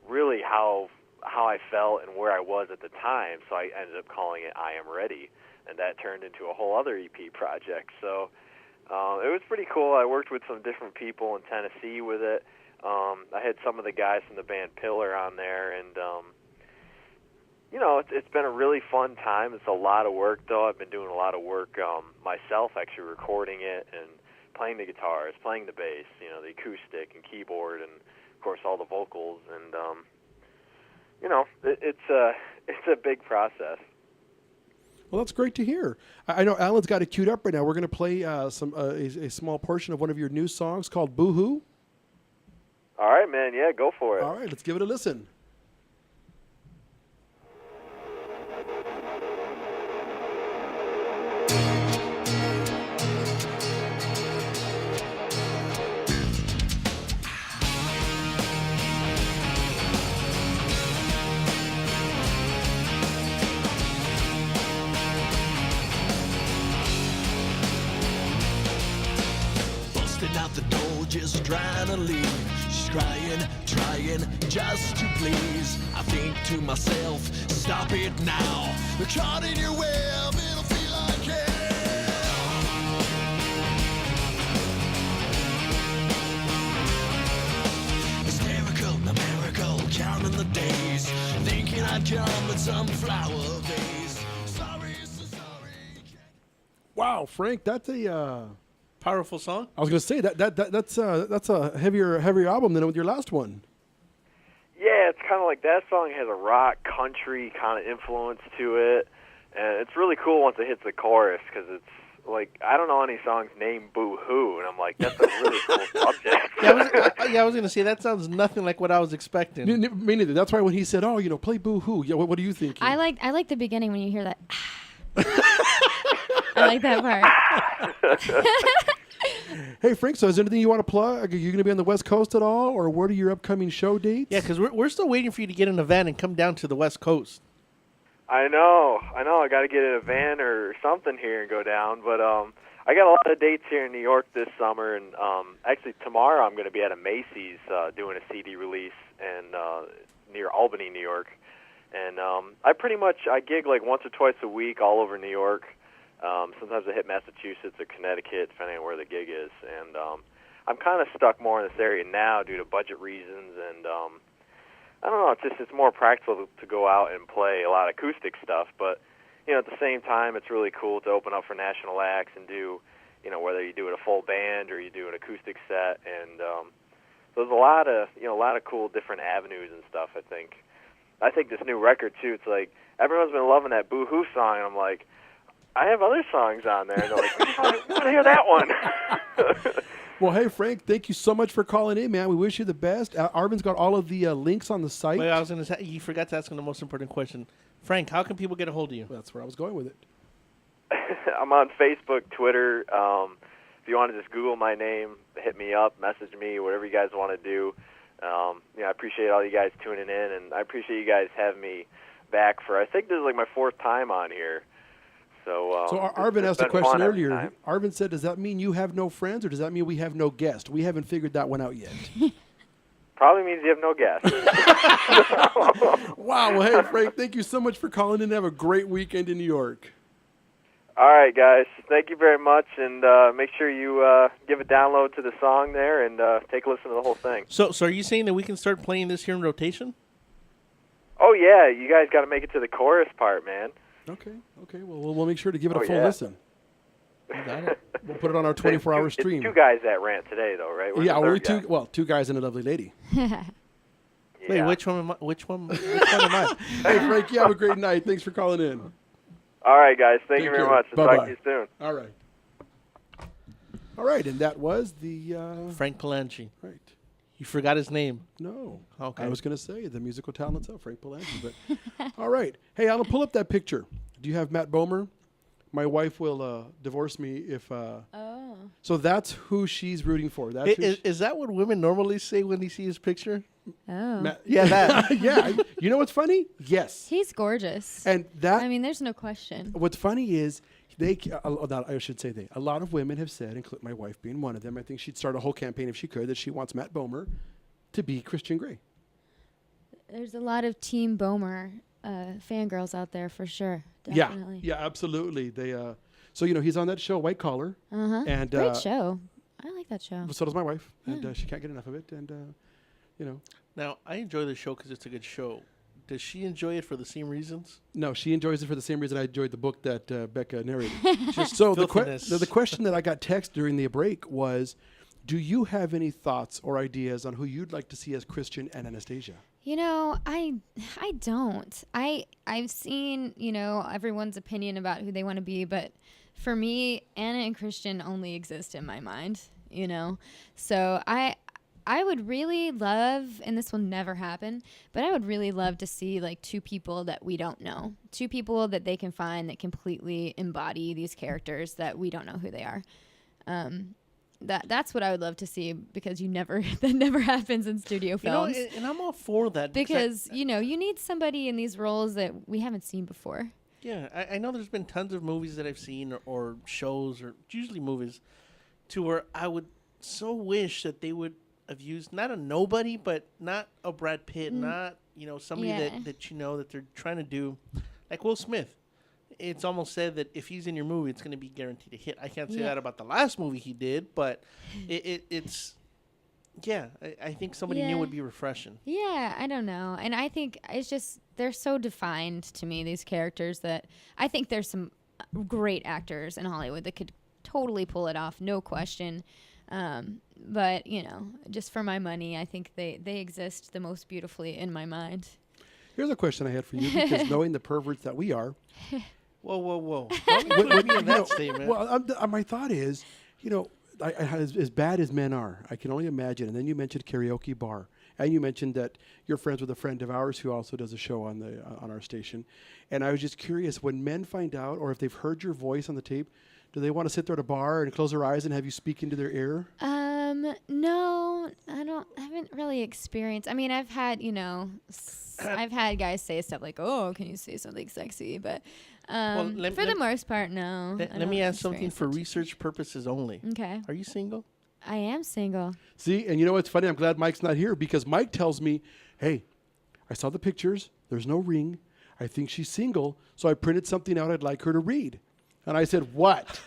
really how I felt and where I was at the time, so I ended up calling it I Am Ready, and that turned into a whole other EP project. So it was pretty cool. I worked with some different people in Tennessee with it. I had some of the guys from the band Pillar on there, and it's been a really fun time. It's a lot of work, though. I've been doing a lot of work myself, actually recording it and playing the guitars, playing the bass, the acoustic and keyboard, and of course all the vocals, and it's a big process. Well, that's great to hear. I know Alan's got it queued up right now. We're going to play a small portion of one of your new songs called Boo Hoo. All right, man. Yeah, go for it. All right, let's give it a listen. Out the door, just trying to leave. She's crying, trying just to please. I think to myself, stop it now. We're caught in your web, it'll feel like hell. Hysterical, numerical, counting the days. Thinking I'd come with some flower vase. Sorry, so sorry. Wow, Frank, that's a powerful song. I was going to say that's a heavier album than with your last one. Yeah, it's kind of like that song has a rock country kind of influence to it, and it's really cool once it hits the chorus because it's like, I don't know any songs named Boo Hoo, and I'm like, that's a really cool subject. I was going to say, that sounds nothing like what I was expecting. Me neither. That's why when he said, play Boo Hoo, yeah, what do you think? I like the beginning when you hear that. I like that part. Hey, Frank, so is there anything you want to plug? Are you going to be on the West Coast at all, or what are your upcoming show dates? Yeah, because we're still waiting for you to get in a van and come down to the West Coast. I know. I got to get in a van or something here and go down. But I got a lot of dates here in New York this summer, and actually tomorrow I'm going to be at a Macy's doing a CD release and near Albany, New York. And I gig like once or twice a week all over New York. Sometimes I hit Massachusetts or Connecticut, depending on where the gig is. And I'm kind of stuck more in this area now due to budget reasons, and I don't know. It's more practical to go out and play a lot of acoustic stuff. But at the same time, it's really cool to open up for national acts and do, whether you do it a full band or you do an acoustic set. And so there's a lot of cool different avenues and stuff. I think this new record too. It's like everyone's been loving that Boo Hoo song, and I'm like, I have other songs on there. And they're like, we want to hear that one. Well, hey, Frank, thank you so much for calling in, man. We wish you the best. Arvin's got all of the links on the site. Wait, I was going to say, you forgot to ask him the most important question. Frank, how can people get a hold of you? That's where I was going with it. I'm on Facebook, Twitter. If you want to just Google my name, hit me up, message me, whatever you guys want to do. I appreciate all you guys tuning in, and I appreciate you guys having me back for, I think this is like my 4th time on here. So Arvin asked a question earlier. Arvin said, does that mean you have no friends, or does that mean we have no guest? We haven't figured that one out yet. Probably means you have no guest. Wow. Well, hey, Frank, thank you so much for calling in. Have a great weekend in New York. All right, guys. Thank you very much, and make sure you give a download to the song there and take a listen to the whole thing. So are you saying that we can start playing this here in rotation? Oh, yeah. You guys got to make it to the chorus part, man. Okay. Well, we'll make sure to give it a full listen. Got it. We'll put it on our 24-hour stream. It's 2 guys that rant today, though, right? Yeah, only 2. Well, 2 guys and a lovely lady. Wait, which one am I? Hey, Frank, you have a great night. Thanks for calling in. All right, guys. Thank you very much. I'll Bye-bye. talk to you soon. All right, and that was the Frank Palanci. Right. You forgot his name. No. Okay. I was going to say the musical talent itself, Frank Palanci. But all right. Hey, Alan, pull up that picture. Do you have Matt Bomer? My wife will divorce me if. So that's who she's rooting for. That's Is that what women normally say when they see his picture? Oh. Yeah, that. Yeah. You know what's funny? Yes. He's gorgeous. And that. I mean, there's no question. What's funny is I should say a lot of women have said, including my wife being one of them, I think she'd start a whole campaign if she could, that she wants Matt Bomer to be Christian Grey. There's a lot of Team Bomer fangirls out there for sure. Definitely. Yeah, absolutely. They so he's on that show White Collar. And great show. I like that show. So does my wife, and she can't get enough of it. And Now I enjoy the show because it's a good show. Does she enjoy it for the same reasons? No, she enjoys it for the same reason I enjoyed the book that Becca narrated. So the question that I got text during the break was, do you have any thoughts or ideas on who you'd like to see as Christian and Anastasia? I don't. I've seen, everyone's opinion about who they want to be, but for me, Anna and Christian only exist in my mind, So I would really love, and this will never happen, but I would really love to see like 2 people that we don't know. 2 people that they can find that completely embody these characters that we don't know who they are. That's what I would love to see, because that never happens in studio films. And I'm all for that. Because, you need somebody in these roles that we haven't seen before. Yeah, I know there's been tons of movies that I've seen or shows, or usually movies, to where I would so wish that they would have used not a nobody, but not a Brad Pitt, not, somebody that that they're trying to do, like Will Smith. It's almost said that if he's in your movie, it's going to be guaranteed a hit. I can't say that about the last movie he did, but it's I think somebody new would be refreshing. Yeah, I don't know. And I think it's just, they're so defined to me, these characters, that I think there's some great actors in Hollywood that could totally pull it off, no question. But, just for my money, I think they exist the most beautifully in my mind. Here's a question I had for you, because knowing the perverts that we are, Whoa. Don't put me in that statement. Well, my thought is, as bad as men are, I can only imagine. And then you mentioned karaoke bar, and you mentioned that you're friends with a friend of ours who also does a show on our station. And I was just curious, when men find out, or if they've heard your voice on the tape, do they want to sit there at a bar and close their eyes and have you speak into their ear? No, I haven't really experienced. I mean, I've had, I've had guys say stuff like, "Oh, can you say something sexy?" But for the most part, no. Let me ask something for research purposes only. Okay. Are you single? I am single. See, and you know what's funny? I'm glad Mike's not here because Mike tells me, "Hey, I saw the pictures. There's no ring. I think she's single, so I printed something out I'd like her to read." And I said, "What?"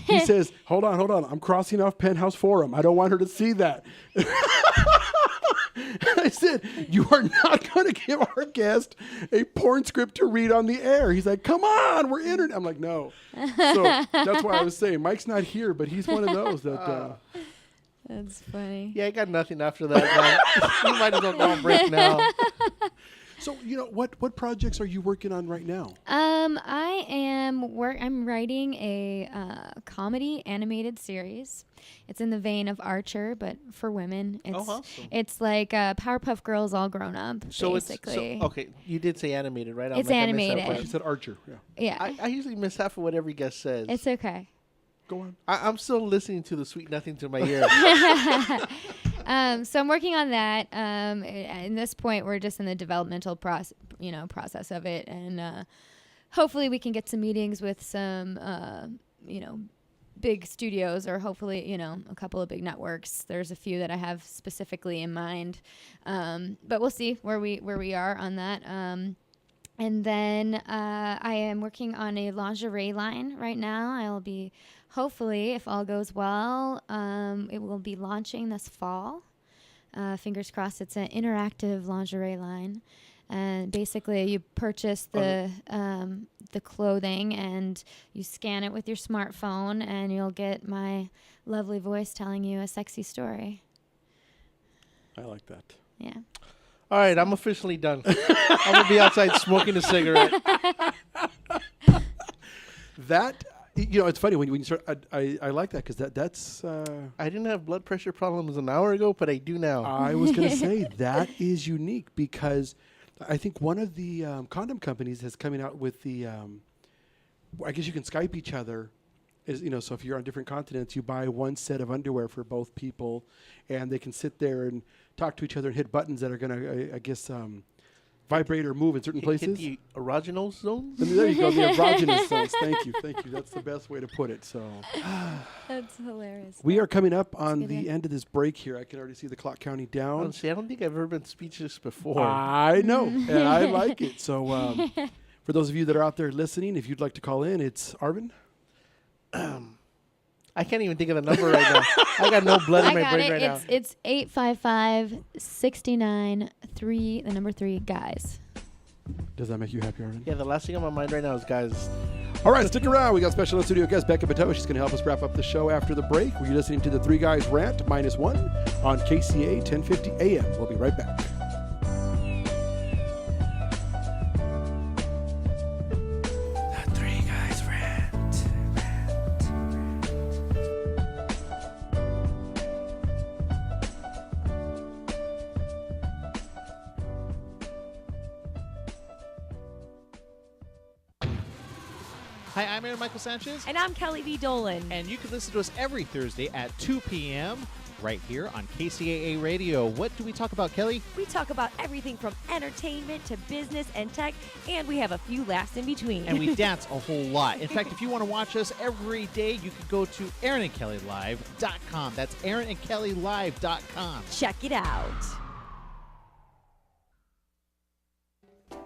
He says, hold on. I'm crossing off Penthouse Forum. I don't want her to see that. I said, you are not going to give our guest a porn script to read on the air. He's like, come on, we're internet. I'm like, no. So that's why I was saying, Mike's not here, but he's one of those that... That's funny. Yeah, I got nothing after that, man. We might as well go on break now. So, what projects are you working on right now? I'm writing a comedy animated series. It's in the vein of Archer, but for women. It's, awesome. It's like Powerpuff Girls all grown up, basically. Okay, you did say animated, right? It's animated. She said Archer, Yeah. I usually miss half of what every guest says. It's okay. Go on. I'm still listening to the sweet nothing to my ear. So I'm working on that. At this point, we're just in the developmental process of it, and hopefully we can get some meetings with some, big studios, or hopefully, a couple of big networks. There's a few that I have specifically in mind, but we'll see where we are on that. And then I am working on a lingerie line right now. I'll be, hopefully, if all goes well, it will be launching this fall. Fingers crossed. It's an interactive lingerie line. And basically, you purchase the clothing and you scan it with your smartphone, and you'll get my lovely voice telling you a sexy story. I like that. Yeah. All right, I'm officially done. I'm going to be outside smoking a cigarette. That, it's funny when you start, I like that because that's... I didn't have blood pressure problems an hour ago, but I do now. I was going to say, that is unique because I think one of the condom companies is coming out with the, I guess you can Skype each other. So if you're on different continents, you buy one set of underwear for both people, and they can sit there and talk to each other and hit buttons that are going to, I guess, vibrate or move in certain places. Hit the erogenous zones? There you go, the erogenous zones. Thank you. That's the best way to put it. So That's hilarious. we are coming up on the end of this break here. I can already see the clock counting down. I don't think I've ever been speechless before. I know, and I like it. So for those of you that are out there listening, if you'd like to call in, it's Arvin. I can't even think of the number right now. I got no blood in my brain right now. It's 855-69-3, the number 3, guys. Does that make you happy, Arvin? Yeah, the last thing on my mind right now is guys. All right, stick around. We got special studio guest Becca Bateau. She's going to help us wrap up the show after the break. We're listening to the Three Guys Rant -1 on KCAA 1050 AM. We'll be right back. Hi, I'm Aaron Michael Sanchez. And I'm Kelly V. Dolan. And you can listen to us every Thursday at 2 p.m. right here on KCAA Radio. What do we talk about, Kelly? We talk about everything from entertainment to business and tech, and we have a few laughs in between. And we dance a whole lot. In fact, if you want to watch us every day, you can go to AaronandKellyLive.com. That's AaronandKellyLive.com. Check it out.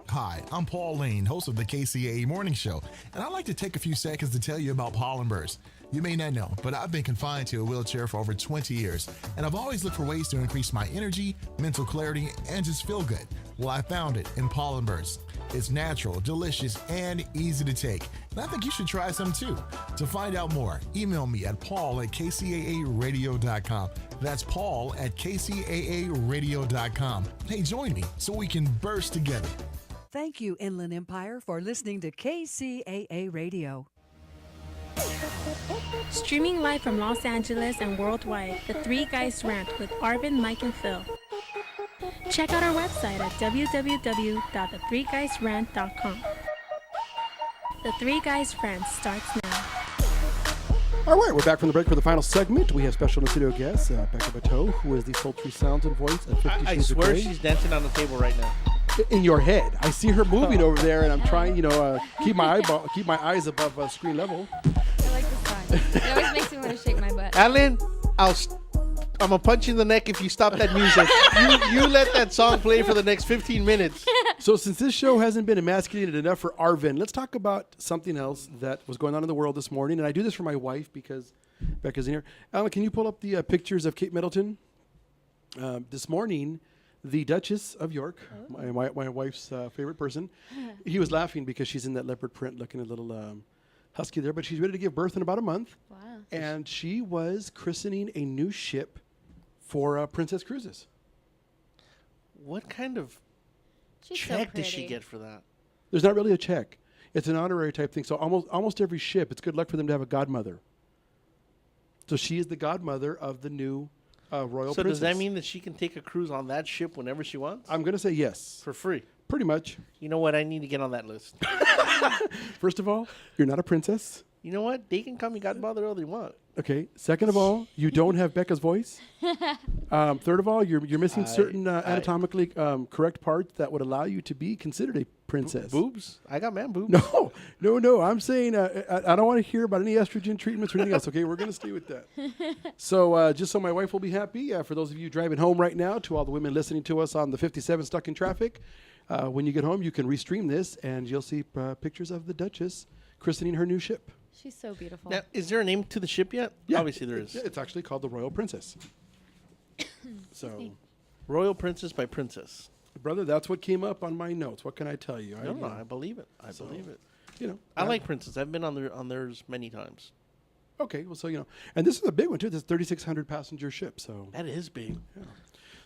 Hi, I'm Paul Lane, host of the KCAA Morning Show, and I'd like to take a few seconds to tell you about pollen bursts. You may not know, but I've been confined to a wheelchair for over 20 years, and I've always looked for ways to increase my energy, mental clarity, and just feel good. Well, I found it in pollen bursts. It's natural, delicious, and easy to take, and I think you should try some too. To find out more, email me at paul@kcaaradio.com. That's paul@kcaaradio.com. Hey, join me so we can burst together. Thank you, Inland Empire, for listening to KCAA Radio. Streaming live from Los Angeles and worldwide, The Three Guys Rant with Arvin, Mike, and Phil. Check out our website at www.the3guysrant.com. The Three Guys Rant starts now. All right, we're back from the break for the final segment. We have special studio guest, Becca Bateau, who is the sultry sounds and voice of 50 I Shades of swear Grey. she's dancing on the table right now. In your head. I see her moving over there, and I'm trying, keep my eyes above screen level. I like this song. It always makes me want to shake my butt. Alan, I'm gonna punch you in the neck if you stop that music. you let that song play for the next 15 minutes. So since this show hasn't been emasculated enough for Arvin, let's talk about something else that was going on in the world this morning. And I do this for my wife because Becca's in here. Alan, can you pull up the pictures of Kate Middleton? This morning, the Duchess of York, my wife's favorite person, he was laughing because she's in that leopard print looking a little husky there, but she's ready to give birth in about a month. Wow. And she was christening a new ship for Princess Cruises. What kind of She's so check does she pretty. get for that? There's not really a check. It's an honorary type thing. So almost every ship, it's good luck for them to have a godmother. So she is the godmother of the new royal So princess. does that mean that she can take a cruise on that ship whenever she wants? I'm going to say yes. For free? Pretty much. You know what? I need to get on that list. First of all, you're not a princess. You know what? They can call me godmother all they want. Okay. Second of all, you don't have Becca's voice. Third of all, you're missing certain anatomically correct parts that would allow you to be considered a princess. Boobs? I got man boobs. No. I'm saying I don't want to hear about any estrogen treatments or anything else. Okay, we're going to stay with that. So just so my wife will be happy, for those of you driving home right now, to all the women listening to us on the 57 stuck in traffic, when you get home, you can restream this and you'll see pictures of the Duchess christening her new ship. She's so beautiful. Now, is there a name to the ship yet? Yeah, Obviously there is. It's actually called the Royal Princess. So, Royal Princess by Princess. brother, that's what came up on my notes. What can I tell you? No, I believe it. I believe it. I that- like Princess. I've been on theirs many times. Okay, well, so and this is a big one too. This 3,600 passenger ship. So that is big. Yeah.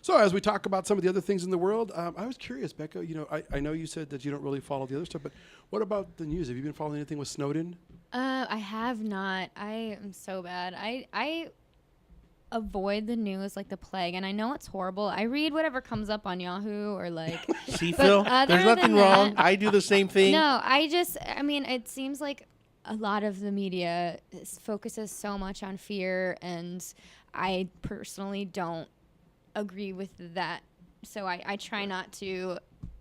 So as we talk about some of the other things in the world, I was curious, Becca. I know you said that you don't really follow the other stuff, but what about the news? Have you been following anything with Snowden? I have not. I am so bad. I avoid the news like the plague, and I know it's horrible. I read whatever comes up on Yahoo or like. See, but Phil, other there's nothing than wrong. that- I do the same thing. No, I mean, it seems like a lot of the media focuses so much on fear, and I personally don't agree with that. So I try not to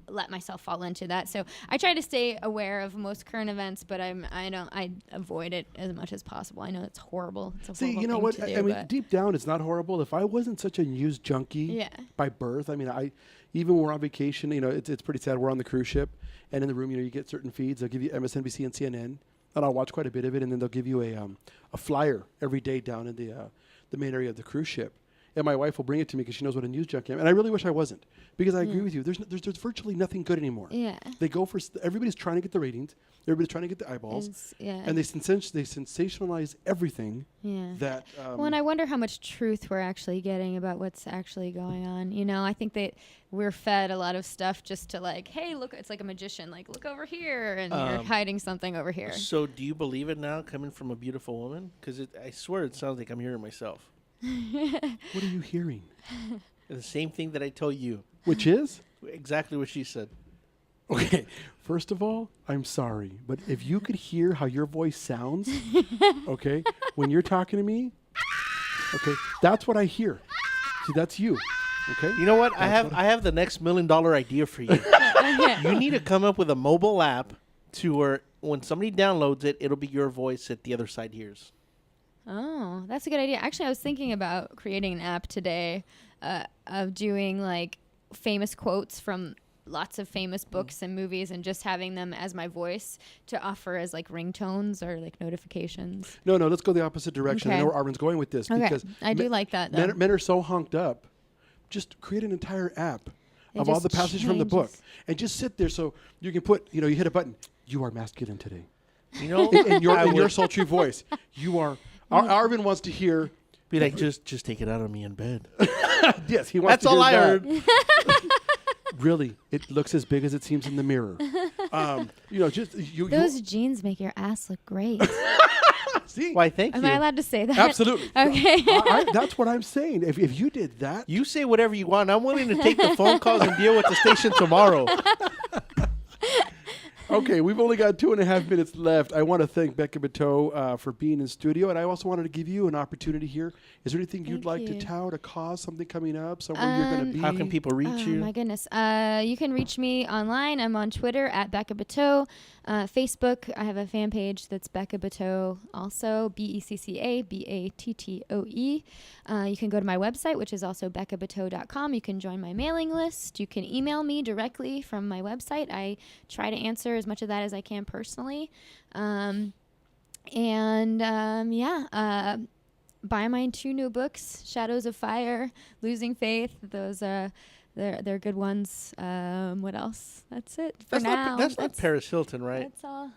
let myself fall into that. So I try to stay aware of most current events, but I avoid it as much as possible. I know it's horrible. It's a See, horrible you know thing what? to do, I mean, but- deep down, it's not horrible. If I wasn't such a news junkie by birth, I mean, even when we're on vacation, it's pretty sad. We're on the cruise ship, and in the room, you get certain feeds. They'll give you MSNBC and CNN, and I'll watch quite a bit of it, and then they'll give you a flyer every day down in the main area of the cruise ship. And my wife will bring it to me because she knows what a news junkie I am. And I really wish I wasn't, because I agree with you. There's virtually nothing good anymore. Yeah. They go for everybody's trying to get the ratings. Everybody's trying to get the eyeballs. And they sensationalize everything. Yeah. That. Well, and I wonder how much truth we're actually getting about what's actually going on. I think that we're fed a lot of stuff just to like, hey, look, it's like a magician. Like, look over here, and you're hiding something over here. So do you believe it now, coming from a beautiful woman? Because I swear it sounds like I'm hearing myself. What are you hearing? The same thing that I told you. Which is? Exactly what she said. Okay, first of all, I'm sorry, but if you could hear how your voice sounds, okay, when you're talking to me, okay, that's what I hear. See, that's you, okay? You know what? I have the next $1 million idea for you. You need to come up with a mobile app to where when somebody downloads it, it'll be your voice that the other side hears. Oh, that's a good idea. Actually, I was thinking about creating an app today of doing like famous quotes from lots of famous books and movies and just having them as my voice to offer as like ringtones or like notifications. No, let's go the opposite direction. I know where Arvin's going with this. Okay, Because I do like that, though. Men are so honked up. Just create an entire app of all just the passages from the book. changes. And just sit there so you can put, you hit a button. You are masculine today. You know, in your sultry voice. You are... Arvin wants to hear... Be like, just take it out on me in bed. Yes, he wants That's to all hear I that. heard. Really, it looks as big as it seems in the mirror. Just you. Those jeans make your ass look great. See? Why, thank you. Am I allowed to say that? Absolutely. Okay. That's what I'm saying. If you did that. You say whatever you want. I'm willing to take the phone calls and deal with the station tomorrow. Okay, we've only got 2.5 minutes left. I want to thank Becca Bateau for being in studio, and I also wanted to give you an opportunity here. Is there anything you'd like to tout, a cause, something coming up, somewhere you're going to be? How can people reach you? Oh, my goodness. You can reach me online. I'm on Twitter at Becca Bateau. Facebook, I have a fan page that's Becca Bateau also, BECCA, BATTOE. You can go to my website, which is also beccabateau.com. You can join my mailing list. You can email me directly from my website. I try to answer as much of that as I can personally. Buy my 2 new books, Shadows of Fire, Losing Faith. Those they're good ones. What else? That's it for now. That's not Paris Hilton, right? That's all.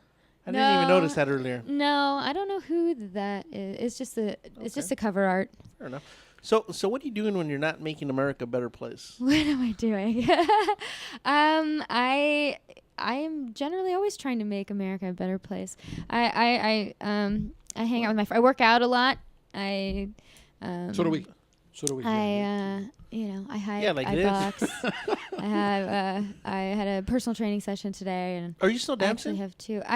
I didn't even notice that earlier. No, I don't know who that is. It's just a cover art. Fair enough. So what are you doing when you're not making America a better place? What am I doing? I am generally always trying to make America a better place. I hang out with my friends. I work out a lot. So do we. I box. I had a personal training session today, and are you still dancing? I actually have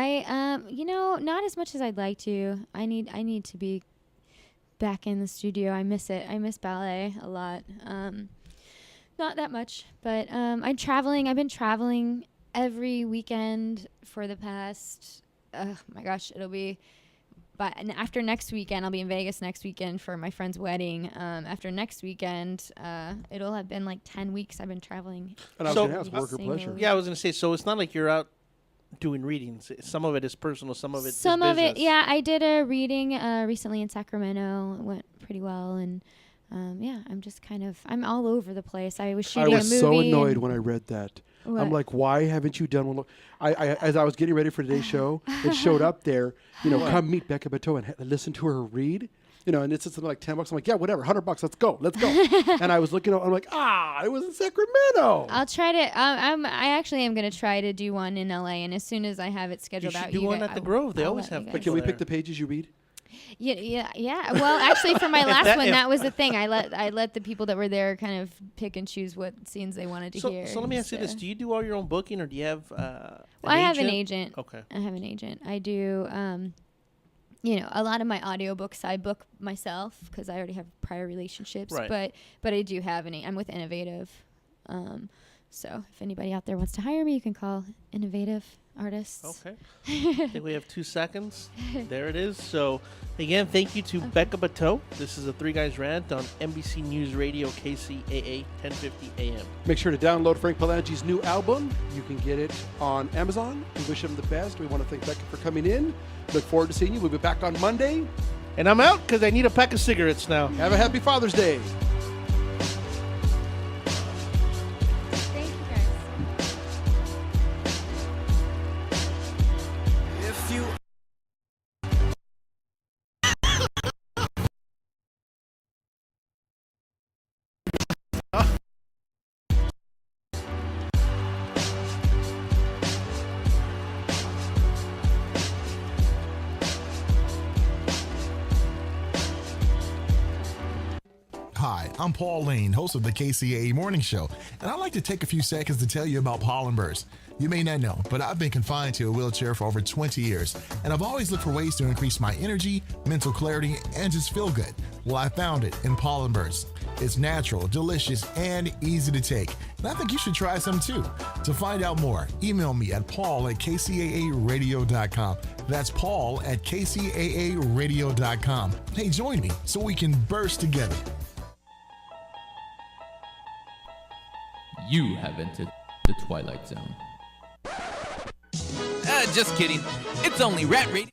2. Not as much as I'd like to. I need to be back in the studio. I miss it. I miss ballet a lot. Not that much, but I'm traveling. I've been traveling every weekend for the past. Oh my gosh, it'll be. But after next weekend, I'll be in Vegas next weekend for my friend's wedding. After next weekend, it'll have been like 10 weeks I've been traveling. And I was going to ask, work or pleasure? Yeah, I was going to say, so it's not like you're out doing readings. Some of it is personal, some of it is business. Some of it, yeah. I did a reading recently in Sacramento. It went pretty well. And I'm all over the place. I was shooting a movie. I was so annoyed when I read that. What? I'm like, why haven't you done one? As I was getting ready for today's show, it showed up there. Come meet Becca Bateau and listen to her read. And it's something like $10. I'm like, yeah, whatever, $100. Let's go. And I was looking. I'm like, it was in Sacramento. I'll try to. I actually am going to try to do one in LA, and as soon as I have it scheduled out, you should do one at the Grove. They always have. But can we pick the pages you read? Yeah. Well, actually, for my last one, that was the thing. I let the people that were there kind of pick and choose what scenes they wanted to hear. So let me ask you this: do you do all your own booking, or do you have? I have an agent. Okay. I have an agent. I do. A lot of my audiobooks I book myself because I already have prior relationships. Right. But I do have I'm with Innovative. So if anybody out there wants to hire me, you can call Innovative Artists. Okay. I think we have 2 seconds. There it is. So again, thank you to Becca Bateau. This is a 3 Guys Rant on NBC News Radio KCAA 1050 AM. Make sure to download Frank Palangi's new album. You can get it on Amazon. We wish him the best. We want to thank Becca for coming in. Look forward to seeing you. We'll be back on Monday. And I'm out because I need a pack of cigarettes now. Have a happy Father's Day. Hi, I'm Paul Lane, host of the KCAA Morning Show, and I'd like to take a few seconds to tell you about pollen bursts. You may not know, but I've been confined to a wheelchair for over 20 years, and I've always looked for ways to increase my energy, mental clarity, and just feel good. Well, I found it in pollen bursts. It's natural, delicious, and easy to take, and I think you should try some too. To find out more, email me at paul@kcaaradio.com. That's paul@kcaaradio.com. Hey, join me so we can burst together. You have entered the Twilight Zone. Just kidding. It's only Rat Radio.